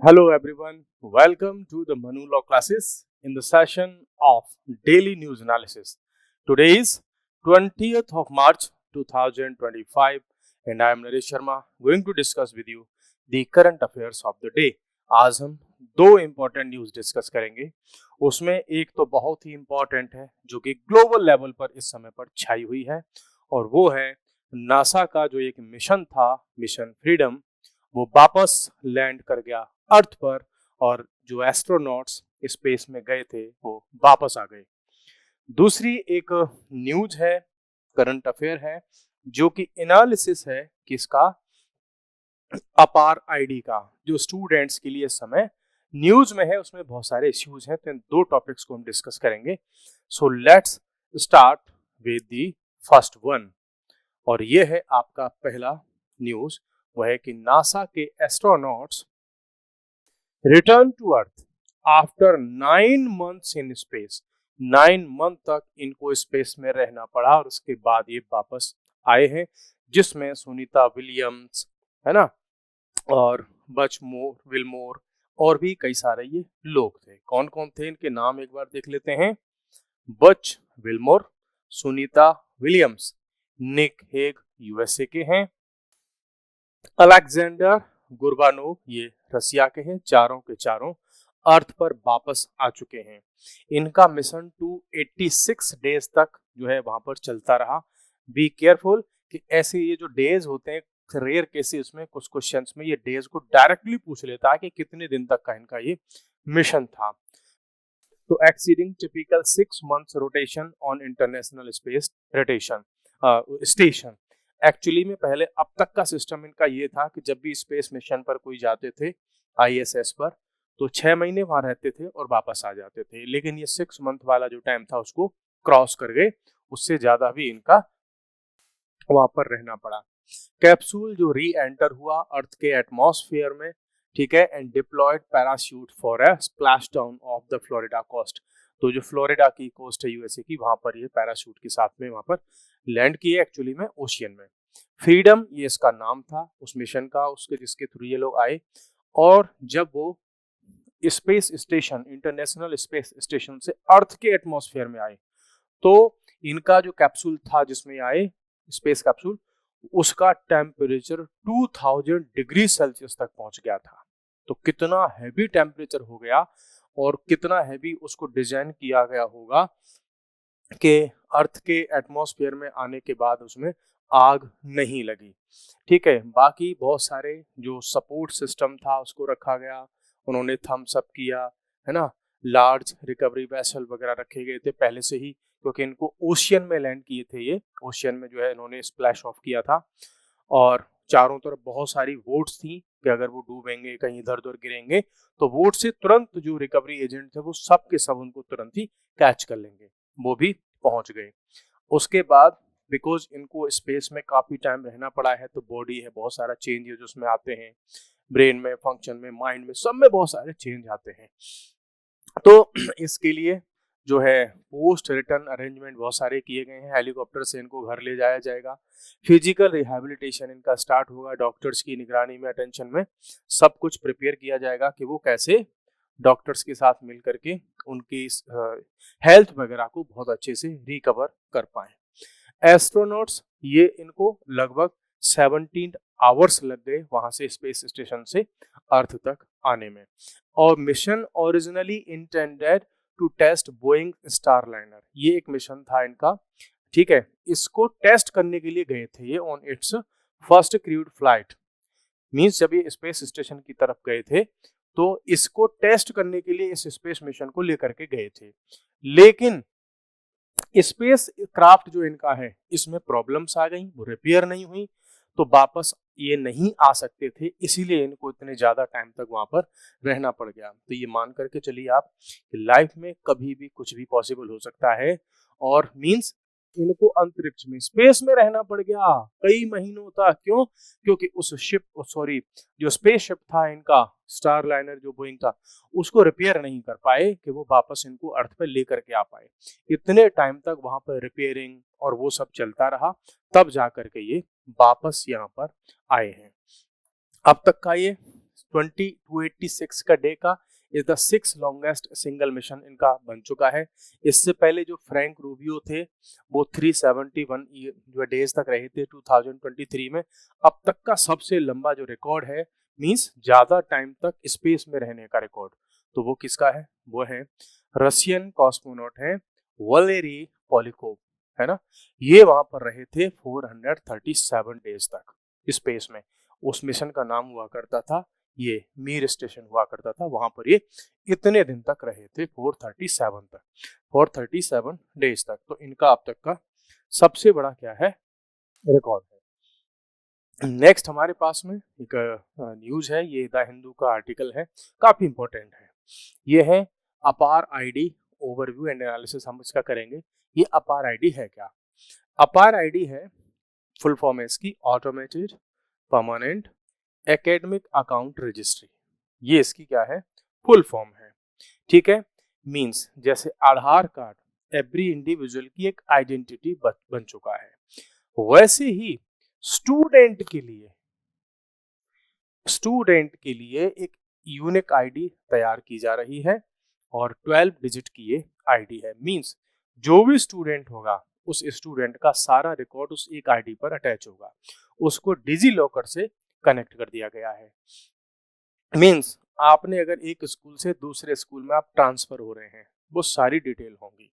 Hello everyone, welcome to the Manu Law classes in the session of Daily News Analysis. Today is 20th of March 2025 and I am Naresh Sharma going to discuss with you the current affairs of the day. आज हम दो important news discuss करेंगे। उसमें एक तो बहुत ही important है जो कि ग्लोबल लेवल पर इस समय पर छाई हुई है और वो है नासा का जो एक मिशन था, मिशन फ्रीडम, वो वापस लैंड कर गया अर्थ पर और जो एस्ट्रोनॉट्स स्पेस में गए थे वो वापस आ गए। दूसरी एक न्यूज है, करंट अफेयर है, जो कि एनालिसिस है किसका, अपार आईडी का, जो स्टूडेंट्स के लिए इस समय न्यूज में है। उसमें बहुत सारे इश्यूज हैं, तो इन दो टॉपिक्स को हम डिस्कस करेंगे। So let's start with the first one और ये है आपका पहला न्यूज। वह है कि नासा के astronauts return to earth after 9 months in space. 9 month तक इनको स्पेस में रहना पड़ा और उसके बाद ये वापस आए हैं, जिसमें सुनीता विलियम्स है ना, और बच मोर विलमोर और भी कई सारे ये लोग थे। कौन कौन थे इनके नाम एक बार देख लेते हैं। Butch Wilmore, Sunita Williams, Nick Hague USA के हैं, अलेक्जेंडर गुरबानोव ये रसिया के हैं। चारों के चारों अर्थ पर वापस आ चुके हैं। इनका मिशन 286 डेज तक जो है वहां पर चलता रहा। बी केयरफुल कि ऐसे ये जो डेज होते हैं, रेयर केसेस में कुछ क्वेश्चंस में ये डेज को डायरेक्टली पूछ लेता है कि कितने दिन तक का इनका ये मिशन था। तो exceeding typical 6 months rotation on international space rotation station. Actually में पहले अब तक का सिस्टम इनका ये था कि जब भी स्पेस मिशन पर कोई जाते थे आईएसएस पर, तो 6 महीने वहां रहते थे और वापस आ जाते थे। लेकिन ये 6 month वाला जो टाइम था उसको क्रॉस कर गए, उससे ज्यादा भी इनका वहां पर रहना पड़ा। कैप्सूल जो री एंटर हुआ अर्थ के एटमॉस्फेयर में, ठीक है, and deployed parachute for a splashdown off the Florida coast. तो जो फ्लोरिडा की कोस्ट है यूएसए की, वहां पर ये पैराशूट के साथ में वहां पर लैंड किए, एक्चुअली में ओशियन में। फ्रीडम ये इसका नाम था उस मिशन का, उसके जिसके थ्रू ये लोग आए। और जब वो space station, international space station से अर्थ के एटमॉस्फेयर में आए, तो इनका जो कैप्सूल था जिसमें आए, स्पेस कैप्सूल, उसका टेम्परेचर 2000 डिग्री सेल्सियस तक पहुंच गया था। तो कितना हैवी टेम्परेचर हो गया और कितना हैवी उसको डिजाइन किया गया होगा कि अर्थ के एटमॉस्फेयर में आने के बाद उसमें आग नहीं लगी। ठीक है, बाकी बहुत सारे जो सपोर्ट सिस्टम था उसको रखा गया, उन्होंने थम्स अप किया, है ना। लार्ज रिकवरी वेसल वगैरह रखे गए थे पहले से ही, क्योंकि इनको ओशियन में लैंड किए थे। ये ओशियन में जो है इन्होंने स्प्लैश ऑफ किया था और चारों तरफ बहुत सारी वोट्स थी कि अगर वो डूबेंगे, कहीं इधर उधर गिरेंगे, तो वोट से तुरंत जो रिकवरी एजेंट थे वो सब के सब उनको तुरंत ही कैच कर लेंगे। वो भी पहुंच गए। उसके बाद बिकॉज इनको स्पेस में काफी टाइम रहना पड़ा है, तो बॉडी है, बहुत सारा चेंजेस उसमें आते हैं, ब्रेन में, फंक्शन में, माइंड में, सब में बहुत सारे चेंज आते हैं। तो इसके लिए जो है पोस्ट रिटर्न अरेंजमेंट बहुत सारे किए गए हैं। हेलीकॉप्टर से इनको घर ले जाया जाएगा, फिजिकल रिहैबिलिटेशन इनका स्टार्ट होगा, डॉक्टर्स की निगरानी में, अटेंशन में सब कुछ प्रिपेयर किया जाएगा कि वो कैसे डॉक्टर्स के साथ मिल करके उनकी हेल्थ वगैरह को बहुत अच्छे से रिकवर कर पाए। एस्ट्रोनॉट्स ये इनको लगभग 17 आवर्स लग गए वहां से स्पेस स्टेशन से अर्थ तक आने में। और mission originally intended to test Boeing Starliner, ये एक मिशन था इनका, ठीक है। इसको टेस्ट करने के लिए गए थे ये on it's first crude flight. Means जब ये स्पेस स्टेशन की तरफ गए थे तो इसको टेस्ट करने के लिए इस स्पेस मिशन को लेकर के गए थे। लेकिन स्पेस क्राफ्ट जो इनका है इसमें प्रॉब्लम्स आ गई, वो रिपेयर नहीं हुई, तो वापस ये नहीं आ सकते थे, इसीलिए इनको इतने ज्यादा टाइम तक वहां पर रहना पड़ गया। तो ये मान करके चलिए आप कि लाइफ में कभी भी कुछ भी पॉसिबल हो सकता है। और मींस इनको अंतरिक्ष में, स्पेस में रहना पड़ गया कई महीनों तक। क्यों? क्योंकि उस शिप, सॉरी, जो स्पेस शिप था इनका, स्टार लाइनर जो बोइंग था, उसको रिपेयर नहीं कर पाए कि वो वापस इनको अर्थ पे लेकर के आ पाए। इतने टाइम तक वहां पर रिपेयरिंग और वो सब चलता रहा, तब जा करके ये वापस यहाँ पर आए हैं। अब तक का ये 286 का डे का is the 6th longest single mission इनका बन चुका है। इससे पहले जो फ्रैंक रूबियो थे वो 371 जो डेज तक रहे थे 2023 में। अब तक का सबसे लंबा जो रिकॉर्ड है, मींस ज्यादा टाइम तक स्पेस में रहने का रिकॉर्ड, तो वो किसका है? वो है रशियन कॉस्मोनॉट है वलेरी पॉलिकोव, है ना। ये वहां पर रहे थे 437 डेज तक स्पेस में। उस मिशन का नाम हुआ करता था, ये मीर स्टेशन हुआ करता था, वहां पर ये इतने दिन तक रहे थे 437 डेज तक। तो इनका अब तक का सबसे बड़ा क्या है? रिकॉर्ड है। नेक्स्ट हमारे पास में एक न्यूज है, ये द हिंदू का आर्टिकल है, काफी इंपॉर्टेंट है। ये है अपार आईडी ओवरव्यू एंड एनालिसिस, हम इसका करेंगे। ये अपार आईडी है क्या? अपार आईडी है, फुल फॉर्म है इसकी automated permanent academic account registry. ये इसकी क्या है? फुल फॉर्म है, ठीक है। मींस जैसे आधार कार्ड एवरी इंडिविजुअल की एक आइडेंटिटी बन चुका है, वैसे ही स्टूडेंट के लिए एक यूनिक आईडी तैयार की जा रही है और 12 डिजिट की ये आईडी है। मींस जो भी स्टूडेंट होगा उस स्टूडेंट का सारा रिकॉर्ड उस एक आईडी पर अटैच होगा, उसको डिजी लॉकर से कनेक्ट कर दिया गया है। मींस आपने अगर एक स्कूल से दूसरे स्कूल में आप ट्रांसफर हो रहे हैं, वो सारी डिटेल होंगी।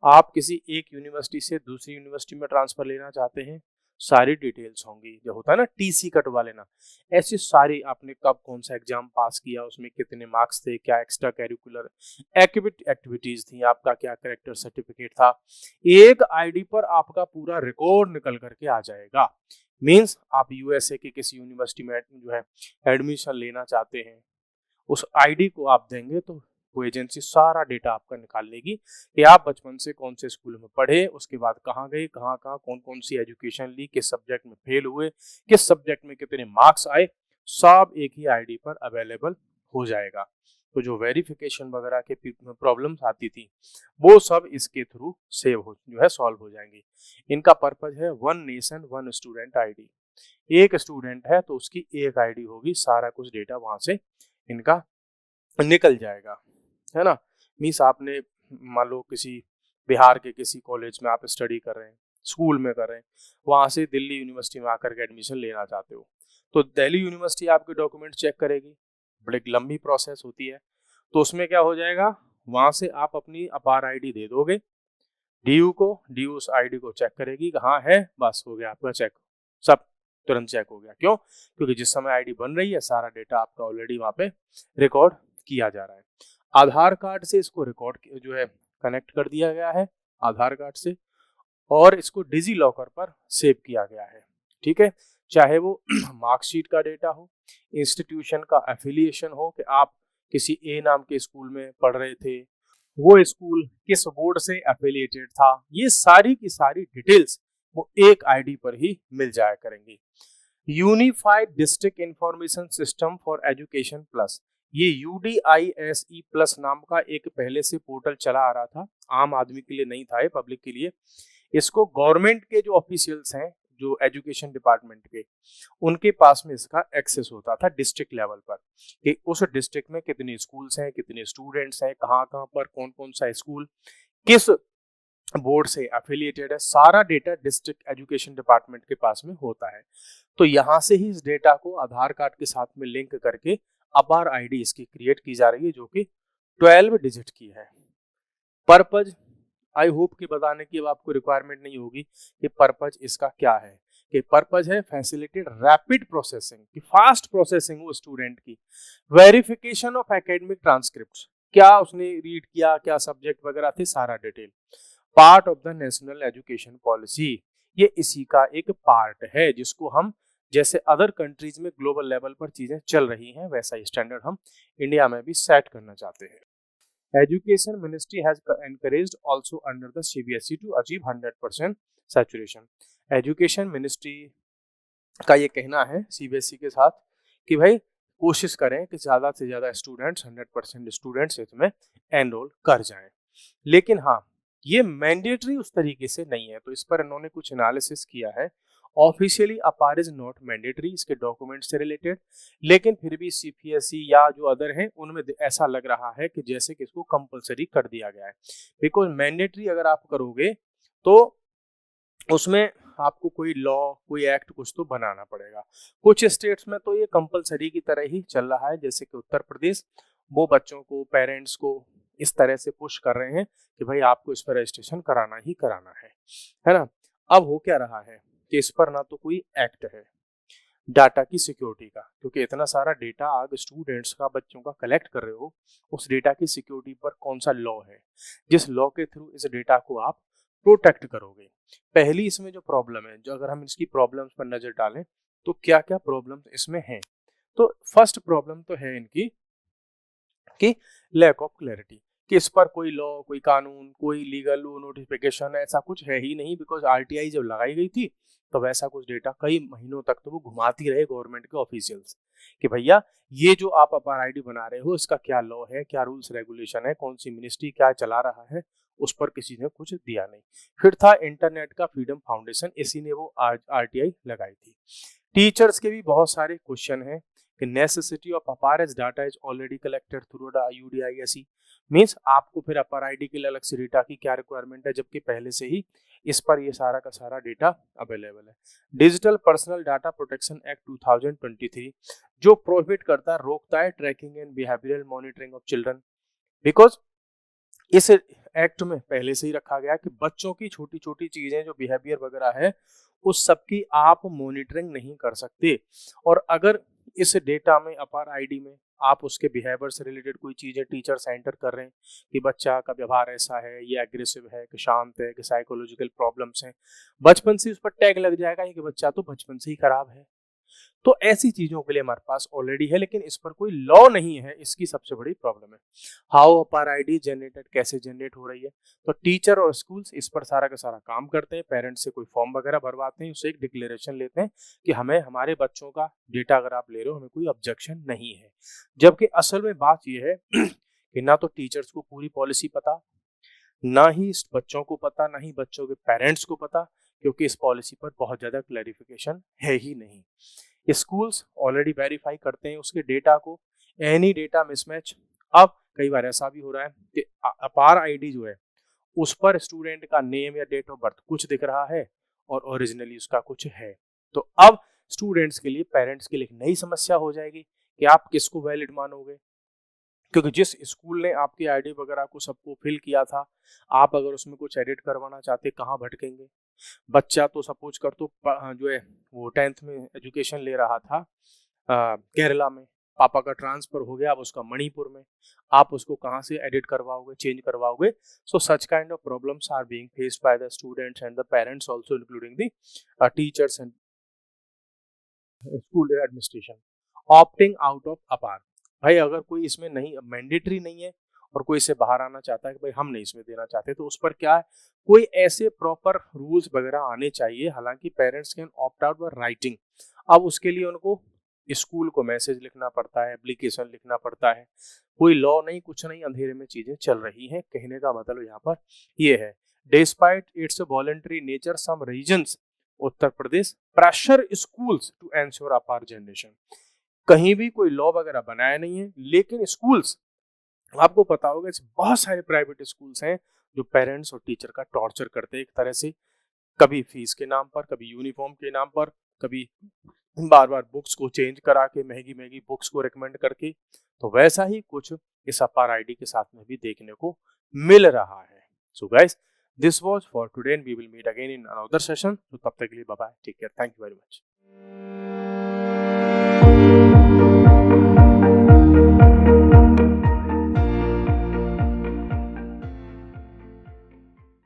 आप किसी एक यूनिवर्सिटी से दूसरी यूनिवर्सिटी में ट्रांसफर लेना चाहते हैं, सारी डिटेल्स होंगी। जो होता है ना टीसी कटवा लेना, ऐसी सारी, आपने कब कौन सा एग्जाम पास किया, उसमें कितने मार्क्स थे, क्या एक्स्ट्रा करिकुलर एक्टिविटीज थी, आपका क्या करेक्टर सर्टिफिकेट था, एक आईडी पर आपका पूरा रिकॉर्ड निकल करके आ जाएगा। मींस आप यूएसए की किसी यूनिवर्सिटी में जो है एडमिशन लेना चाहते हैं, उस आईडी को आप देंगे तो वो एजेंसी सारा डेटा आपका निकाल लेगी कि आप बचपन से कौन से स्कूल में पढ़े, उसके बाद कहाँ गए, कहाँ कौन कौन सी एजुकेशन ली, किस सब्जेक्ट में फेल हुए, किस सब्जेक्ट में कितने मार्क्स आए, सब एक ही आईडी पर अवेलेबल हो जाएगा। तो जो वेरिफिकेशन वगैरह के प्रॉब्लम्स आती थी वो सब इसके थ्रू सेव हो जो है सॉल्व हो जाएंगी। इनका पर्पज है one nation one student ID. एक स्टूडेंट है तो उसकी एक आईडी होगी, सारा कुछ डेटा वहां से इनका निकल जाएगा, है ना। मीन्स आपने मान लो किसी बिहार के किसी कॉलेज में आप स्टडी कर रहे हैं, स्कूल में कर रहे हैं, वहां से दिल्ली यूनिवर्सिटी में आकर के एडमिशन लेना चाहते हो, तो दिल्ली यूनिवर्सिटी आपके डॉक्यूमेंट चेक करेगी, बड़ी लंबी प्रोसेस होती है। तो उसमें क्या हो जाएगा, वहां से आप अपनी अपार आईडी दे दोगे डीयू को, डीयू उस आईडी को चेक करेगी, हाँ है, बस हो गया आपका चेक, सब तुरंत चेक हो गया। क्यों? क्योंकि जिस समय आईडी बन रही है सारा डेटा आपका ऑलरेडी वहां पे रिकॉर्ड किया जा रहा है। आधार कार्ड से इसको रिकॉर्ड जो है कनेक्ट कर दिया गया है आधार कार्ड से, और इसको डिजी लॉकर पर सेव किया गया है, ठीक है। चाहे वो मार्कशीट का डेटा हो, इंस्टीट्यूशन का एफिलिएशन हो कि आप किसी ए नाम के स्कूल में पढ़ रहे थे, वो स्कूल किस बोर्ड से एफिलिएटेड था, ये सारी की सारी डिटेल्स वो एक आईडी पर ही मिल जाया करेंगी। Unified district information system for education plus, ये UDISE प्लस नाम का एक पहले से पोर्टल चला आ रहा था, आम आदमी के लिए नहीं था, ये पब्लिक के लिए। इसको गवर्नमेंट के जो ऑफिशियल्स हैं, जो एजुकेशन डिपार्टमेंट के, उनके पास में इसका एक्सेस होता था डिस्ट्रिक्ट लेवल पर कि उस डिस्ट्रिक्ट में कितने स्कूल्स हैं, कितने स्टूडेंट्स हैं, कहाँ कहाँ पर कौन कौन सा स्कूल किस बोर्ड से एफिलिएटेड है, सारा डेटा डिस्ट्रिक्ट एजुकेशन डिपार्टमेंट के पास में होता है। तो यहाँ से ही इस डेटा को आधार कार्ड के साथ में लिंक करके अपार आईडी इसकी क्रिएट की जा रही है, जो कि 12 डिजिट की है। पर्पज, आई होप कि बताने की अब आपको रिक्वायरमेंट नहीं होगी कि पर्पज इसका क्या है। कि पर्पज है फैसिलिटेट रैपिड प्रोसेसिंग, की फास्ट प्रोसेसिंग हो स्टूडेंट की, वेरिफिकेशन ऑफ एकेडमिक ट्रांसक्रिप्ट, क्या उसने रीड किया, क्या सब्जेक्ट वगैरह थे, सारा detail, part of the national education policy, ये इसी का एक पार्ट है, जिसको हम जैसे अदर कंट्रीज में ग्लोबल लेवल पर चीजें चल रही हैं वैसा ही स्टैंडर्ड हम इंडिया में भी सेट करना चाहते हैं। Education ministry has encouraged also under the CBSE to achieve 100% saturation. Education ministry का ये कहना है CBSE के साथ कि भाई कोशिश करें कि ज्यादा से ज्यादा स्टूडेंट्स 100% स्टूडेंट्स इसमें एनरोल कर जाएं। लेकिन हाँ, ये मैंडेटरी उस तरीके से नहीं है, तो इस पर इन्होंने कुछ एनालिसिस किया है ऑफिशियली अपार इज नॉट मैंडेटरी इसके डॉक्यूमेंट से रिलेटेड, लेकिन फिर भी सीपीएसई या जो अदर हैं उनमें ऐसा लग रहा है कि जैसे कि इसको कंपलसरी कर दिया गया है। बिकॉज मैंडेटरी अगर आप करोगे तो उसमें आपको कोई लॉ कोई एक्ट कुछ तो बनाना पड़ेगा। कुछ स्टेट्स में तो ये कंपलसरी की तरह ही चल रहा है, जैसे कि उत्तर प्रदेश, वो बच्चों को पेरेंट्स को इस तरह से पुश कर रहे हैं कि भाई आपको इस पर रजिस्ट्रेशन कराना ही कराना है ना। अब हो क्या रहा है कि इस पर ना तो कोई एक्ट है डाटा की सिक्योरिटी का, क्योंकि इतना सारा डेटा आप स्टूडेंट्स का बच्चों का कलेक्ट कर रहे हो, उस डेटा की सिक्योरिटी पर कौन सा लॉ है जिस लॉ के थ्रू इस डेटा को आप प्रोटेक्ट करोगे। पहली इसमें जो प्रॉब्लम है, जो अगर हम इसकी प्रॉब्लम्स पर नजर डालें तो क्या क्या प्रॉब्लम्स इसमें हैं। तो फर्स्ट प्रॉब्लम तो है इनकी कि लैक ऑफ क्लैरिटी, कि इस पर कोई लॉ कोई कानून कोई लीगल नोटिफिकेशन ऐसा कुछ है ही नहीं। बिकॉज आरटीआई जब लगाई गई थी तो वैसा कुछ डेटा कई महीनों तक तो वो घुमाती रहे गवर्नमेंट के ऑफिशियल्स कि भैया ये जो आप अपार आईडी बना रहे हो इसका क्या लॉ है, क्या रूल्स रेगुलेशन है, कौन सी मिनिस्ट्री क्या चला रहा है, उस पर किसी ने कुछ दिया नहीं। फिर था इंटरनेट का फ्रीडम फाउंडेशन, इसी ने वो आरटीआई लगाई थी। टीचर्स के भी बहुत सारे क्वेश्चन हैं कि necessity of APAR as data is already collected through the UDISE, means आपको फिर अपार आईडी के लिए अलग से डेटा की क्या रिक्वायरमेंट है, जबकि पहले से ही इस पर ये सारा का सारा डेटा अवेलेबल है। Digital personal data protection act 2023 जो प्रोहिबिट करता है, रोकता है tracking and behavioural monitoring of children. Because इस एक्ट में पहले से ही रखा गया कि बच्चों की छोटी छोटी चीजें जो बिहेवियर वगैरह है उस सबकी आप मॉनिटरिंग नहीं कर सकते। और अगर इस डेटा में अपार आईडी में आप उसके बिहेवियर से रिलेटेड कोई चीजें टीचर एंटर कर रहे हैं कि बच्चा का व्यवहार ऐसा है, ये एग्रेसिव है कि शांत है कि साइकोलॉजिकल प्रॉब्लम्स हैं, बचपन से उस पर टैग लग जाएगा कि बच्चा तो बचपन से ही खराब है। तो ऐसी चीजों के लिए हमारे पास ऑलरेडी है, लेकिन इस पर कोई लॉ नहीं है, इसकी सबसे बड़ी प्रॉब्लम है। हाउ अपार आईडी जनरेटेड, कैसे जनरेट हो रही है। तो टीचर और स्कूल्स इस पर सारा का सारा काम करते हैं, पेरेंट्स से कोई फॉर्म वगैरह भरवाते हैं, उससे एक डिक्लेरेशन लेते हैं कि हमें हमारे बच्चों का डेटा अगर आप ले रहे हो हमें कोई ऑब्जेक्शन नहीं है। जबकि असल में बात यह है कि ना तो टीचर्स को पूरी पॉलिसी पता, ना ही इस बच्चों को पता, ना ही बच्चों के पेरेंट्स को पता, क्योंकि इस पॉलिसी पर बहुत ज़्यादा क्लैरिफिकेशन है ही नहीं। स्कूल्स ऑलरेडी वेरीफाई करते हैं उसके डेटा को, एनी डेटा मिसमैच। अब कई बार ऐसा भी हो रहा है कि अपार आईडी जो है उस पर स्टूडेंट का नेम या डेट ऑफ बर्थ कुछ दिख रहा है और ओरिजिनली उसका कुछ है। तो अब स्टूडेंट्स के लिए, पेरेंट्स के लिए एक नई समस्या हो जाएगी कि आप किसको वैलिड मानोगे, क्योंकि जिस स्कूल ने आपकी आईडी वगैरह को सबको फिल किया था, आप अगर उसमें कुछ एडिट करवाना चाहते कहाँ भटकेंगे। बच्चा तो सपोज कर तो जो है वो 10th में एजुकेशन ले रहा था केरला में, पापा का ट्रांसफर हो गया अब उसका मणिपुर में, आप उसको कहाँ से एडिट करवाओगे, चेंज करवाओगे। So such kind of problems are being faced by the students and the parents also, including the teachers and school administration. Opting out of APAR, भाई अगर कोई इसमें नहीं, मैंडेटरी नहीं है और कोई इसे बाहर आना चाहता है कि भाई हम नहीं इसमें देना चाहते, तो उस पर क्या है, कोई ऐसे प्रॉपर रूल्स वगैरह आने चाहिए। हालांकि parents can opt out by writing, अब उसके लिए उनको स्कूल को मैसेज लिखना पड़ता है, एप्लीकेशन लिखना पड़ता है, कोई लॉ नहीं कुछ नहीं, अंधेरे में चीजें चल रही हैं। कहने का मतलब यहाँ पर ये है, despite its voluntary nature some reasons Uttar Pradesh pressure schools to ensure APAAR generation. कहीं भी कोई लॉ वगैरह बनाया नहीं है, लेकिन स्कूल्स, आपको पता होगा बहुत सारे प्राइवेट स्कूल्स हैं जो पेरेंट्स और टीचर का टॉर्चर करते हैं एक तरह से, कभी फीस के नाम पर, कभी यूनिफॉर्म के नाम पर, कभी बार बार बुक्स को चेंज करा के महंगी महंगी बुक्स को रिकमेंड करके। तो वैसा ही कुछ इस अपार आईडी के साथ में भी देखने को मिल रहा है। So guys, this was for today and we will meet again in another session. तो तब तक के लिए bye bye, take care, thank you very much.